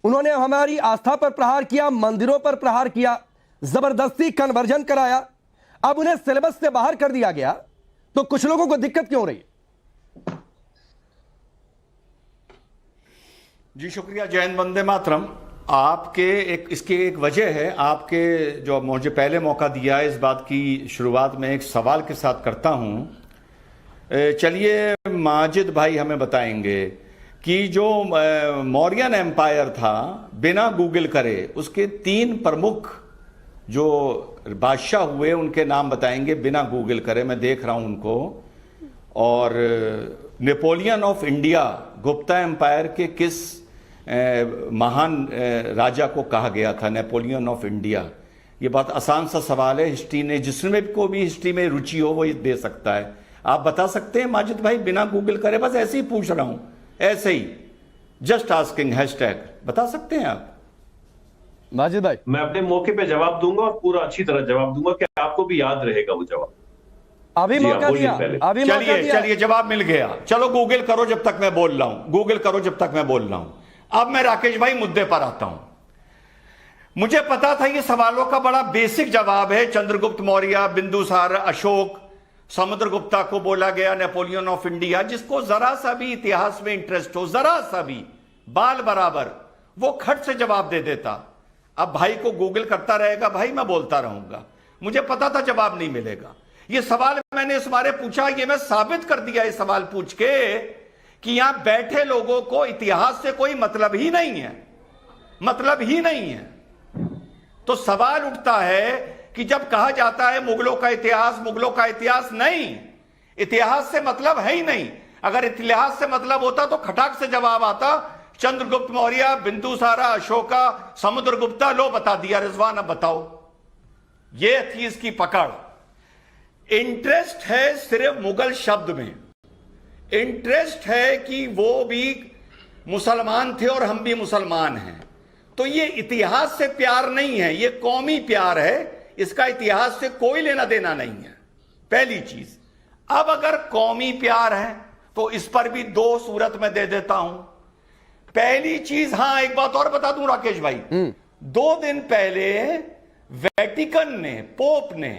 उन्होंने हमारी आस्था पर प्रहार किया, मंदिरों पर प्रहार किया, जबरदस्ती कन्वर्जन कराया। अब उन्हें सिलेबस से बाहर कर दिया गया, तो कुछ लोगों को दिक्कत क्यों रही? जी शुक्रिया। जय हिंद, वंदे मातरम। आपके इसकी एक वजह है, आपके जो मुझे पहले मौका दिया है, इस बात की शुरुआत में एक सवाल के साथ करता हूं। चलिए, माजिद भाई हमें बताएंगे कि जो मौर्यन एम्पायर था, बिना गूगल करे उसके 3 प्रमुख जो बादशाह हुए उनके नाम बताएंगे बिना गूगल करे। मैं देख रहा हूं उनको। और Napoleon of India, Gupta empire के किस महान राजा को कहा गया था नेपोलियन ऑफ इंडिया? ये बहुत आसान सा सवाल है। हिस्ट्री ने, जिसमें को भी हिस्ट्री में रुचि हो वो ये दे सकता है। आप बता सकते हैं माजिद भाई, बिना गूगल करे? बस ऐसे ही पूछ रहा हूं, ऐसे ही, जस्ट आस्किंग, हैशटैग। बता सकते हैं आप माजिद भाई? मैं अपने मौके पे जवाब दूंगा और पूरा अच्छी तरह जवाब दूंगा कि आपको भी याद रहेगा वो जवाब। अभी मौका दिया, अभी मौका दिया। चलिए, जवाब मिल गया। चलो गूगल करो जब तक मैं बोल रहा हूं, गूगल करो जब तक मैं बोल रहा हूं। अब मैं राकेश भाई मुद्दे पर आता हूं। मुझे पता था ये सवालों का बड़ा बेसिक जवाब है। चंद्रगुप्त मौर्य, बिंदुसार, अशोक, समुद्रगुप्ता को बोला गया नेपोलियन ऑफ इंडिया। जिसको जरा सा भी इतिहास में इंटरेस्ट हो, जरा सा भी, बाल बराबर, वो खट से जवाब दे देता। अब भाई को गूगल करता रहेगा, भाई मैं बोलता रहूंगा। मुझे पता था जवाब नहीं मिलेगा। ये सवाल मैंने इस बारे पूछा, ये मैं साबित कर दिया ये सवाल पूछ के कि यहां बैठे लोगों को इतिहास से कोई मतलब ही नहीं है, मतलब ही नहीं है। तो सवाल उठता है कि जब कहा जाता है मुगलों का इतिहास, मुगलों का इतिहास, नहीं, इतिहास से मतलब है ही नहीं। अगर इतिहास से मतलब होता तो खटाक से जवाब आता, चंद्रगुप्त मौर्य, बिंदुसारा, अशोका, समुद्रगुप्ता। लो बता दिया। रिजवान अब बताओ। ये थी इसकी पकड़। इंटरेस्ट है सिर्फ मुगल शब्द में, इंटरेस्ट है कि वो भी मुसलमान थे और हम भी मुसलमान हैं। तो ये इतिहास से प्यार नहीं है, ये कौमी प्यार है। इसका इतिहास से कोई लेना देना नहीं है, पहली चीज। अब अगर कौमी प्यार है तो इस पर भी 2 सूरत में दे देता हूं। पहली चीज, हां एक बात और बता दूं राकेश भाई, 2 दिन पहले वेटिकन ने, पोप ने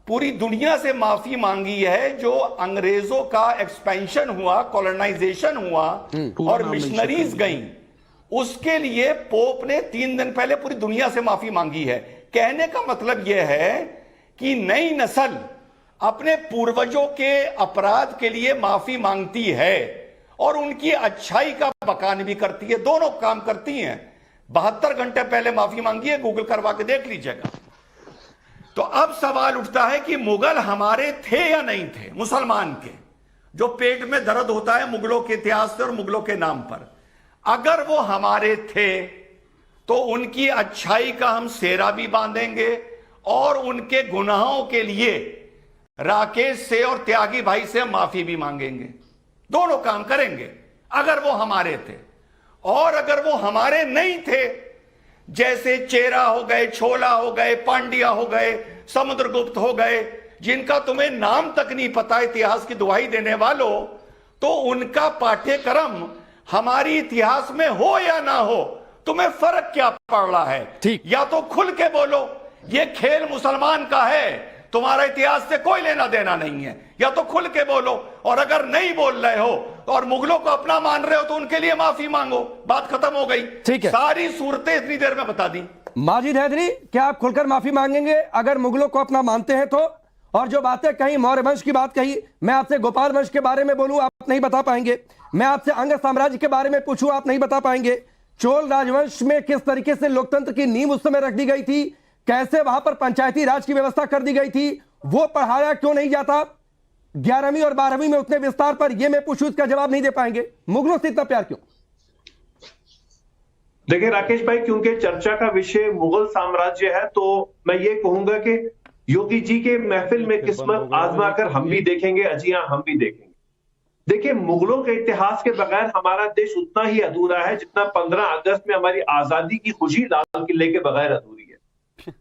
पूरी दुनिया से माफी मांगी है। जो अंग्रेजों का एक्सपेंशन हुआ, कॉलोनाइजेशन हुआ और मिशनरीज गई, उसके लिए पोप ने 3 दिन पहले पूरी दुनिया से माफी मांगी है। कहने का मतलब यह है कि नई नस्ल अपने पूर्वजों के अपराध के लिए माफी मांगती है और उनकी अच्छाई का बखान भी करती है। दोनों काम करती हैं। 72 घंटे पहले माफी मांगी है, गूगल करवा के देख लीजिएगा। तो अब सवाल उठता है कि मुगल हमारे थे या नहीं थे? मुसलमान के जो पेट में दर्द होता है मुगलों के इतिहास से और मुगलों के नाम पर, अगर वो हमारे थे तो उनकी अच्छाई का हम सेहरा भी बांधेंगे और उनके गुनाहों के लिए राकेश से और त्यागी भाई से माफी भी मांगेंगे। दोनों काम करेंगे अगर वो हमारे थे। और अगर वो हमारे नहीं थे, जैसे चेरा हो गए, छोला हो गए, पांड्या हो गए, समुद्रगुप्त हो गए, जिनका तुम्हें नाम तक नहीं पता इतिहास की दुहाई देने वालों, तो उनका पाठ्यक्रम हमारी इतिहास में हो या ना हो, तुम्हें फर्क क्या पड़ रहा है? ठीक। या तो खुल के बोलो ये खेल मुसलमान का है, तुम्हारा इतिहास से कोई लेना देना नहीं है, या तो खुल के बोलो। और अगर नहीं बोल रहे हो और मुगलों को अपना मान रहे हो तो उनके लिए माफी मांगो। बात खत्म हो गई। ठीक है, सारी सूरतें इतनी देर में बता दी। माजिद हैदरी, क्या आप खुलकर माफी मांगेंगे अगर मुगलों को अपना मानते हैं तो? और जो बातें कही, मौर्य वंश की बात कही, मैं आपसे गोपाल वंश के बारे में बोलूं, आप नहीं बता पाएंगे। मैं आपसे अंग साम्राज्य के बारे में पूछूं, आप नहीं बता पाएंगे। चोल राजवंश में किस तरीके से लोकतंत्र की नींव उस समय रख दी गई थी, कैसे वहां पर पंचायती राज की व्यवस्था कर दी गई थी, वो पढ़ाया क्यों नहीं जाता 11वीं और 12वीं में उतने विस्तार पर? ये मैं पूछूं, इसका जवाब नहीं दे पाएंगे। मुगलों से इतना प्यार क्यों? देखिए राकेश भाई, क्योंकि चर्चा का विषय मुगल साम्राज्य है, तो मैं ये कहूंगा कि योगी जी के महफिल में किस्मत आजमा कर हम भी देखेंगे, अजियां हम भी देखेंगे। देखिए, मुगलों के इतिहास के बगैर हमारा देश उतना ही अधूरा है जितना 15 अगस्त में हमारी आजादी की खुशी लाल किले के बगैर अधूरी है।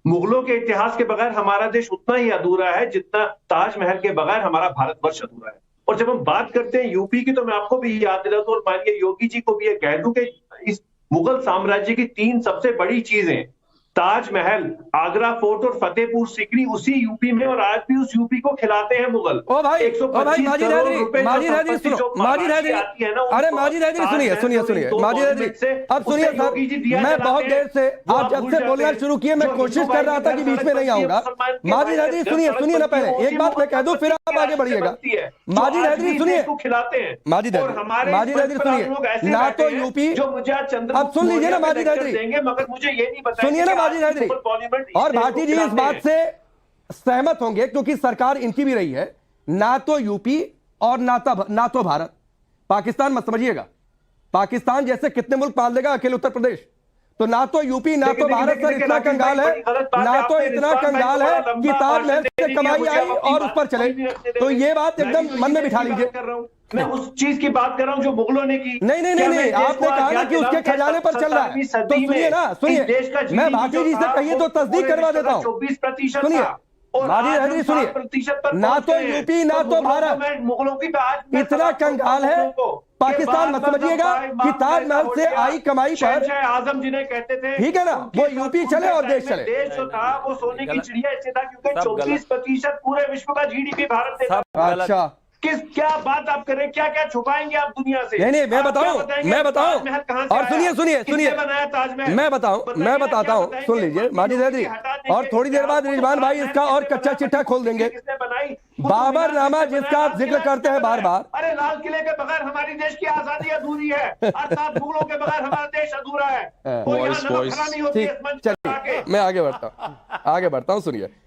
मुगलों के इतिहास के बगैर हमारा देश उतना ही अधूरा है जितना ताजमहल के बगैर हमारा भारतवर्ष अधूरा है। और जब हम बात करते हैं यूपी की, तो मैं आपको भी याद दिलाता हूं और माननीय योगी जी को भी ये कह दूं कि इस मुगल साम्राज्य की 3 सबसे बड़ी चीजें, ताजमहल, आगरा फोर्ट और फतेहपुर सीकरी उसी यूपी में, और आज भी उस यूपी को खिलाते हैं मुगल। ओ भाई, 125 माजिद करोड़ हैदरी, रुपए माजिद हैदरी सुनो, माजिद हैदरी, अरे माजिद हैदरी सुनिए सुनिए सुनिए, माजिद हैदरी अब सुनिए सर, मैं बहुत देर से आप जब से बोलना शुरू किए मैं कोशिश कर रहा था कि बीच में नहीं आऊंगा। माजिद हैदरी सुनिए, सुनिए ना, पहले एक बात मैं कह दूं फिर आप आगे बढ़िएगा। माजिद हैदरी सुनिए, खिलाते हैं माजिद हैदरी सुनिए, ना तो यूपी, जो मुझे अब सुन लीजिए ना माजिद हैदरी, देंगे, मगर मुझे ये नहीं बताएंगे सुनिए ना माजिद हैदरी, और भाटी जी इस बात से सहमत होंगे क्योंकि सरकार इनकी भी रही है, ना तो यूपी और ना तो भारत। पाकिस्तान मत समझिएगा, पाकिस्तान जैसे कितने मुल्क पाल देगा अकेले उत्तर प्रदेश, तो ना तो यूपी ना तो भारत सर इतना कंगाल है, ना तो इतना कंगाल है कि ताजमहल से कमाई आई और उस पर चले, तो ये बात एकदम मन में बिठा लीजिए। मैं उस चीज की बात कर रहा हूं जो मुगलों ने की। नहीं, आपने कहा ना कि उसके खजाने पर चल रहा है, तो सुनिए ना, सुनिए, मैं भाटी जी से कहिए तो तस्दीक करवा देता हूं। 24% सुनिए माजिद हैदरी, सुनिए, 7% ना तो यूपी ना तो भारत मुगलों की इतना कंगाल है, पाकिस्तान मत समझिएगा कि ताजमहल से आई कमाई पर आजम जिन्हें कहते थे, ठीक है ना, वो यूपी चले और देश चले। देश जो था वो सोने की चिड़िया इससे था क्योंकि 24% पूरे विश्व का जीडीपी भारत देता। अच्छा, क्या बात आप कर रहे हैं, क्या क्या छुपाएंगे आप दुनिया से? नहीं, मैं बताऊं और सुनिए, मैं बताता हूं, सुन लीजिए माजिद हैदरी, और थोड़ी देर बाद रिजवान भाई इसका और कच्चा चिट्ठा खोल देंगे। बाबरनामा जिसका आप जिक्र करते हैं बार बार, अरे लाल किले के बगैर हमारी देश की आजादी अधूरी है, अर्थात मुगलों के बगैर हमारा देश अधूरा है। चलिए मैं आगे बढ़ता हूं, सुनिए।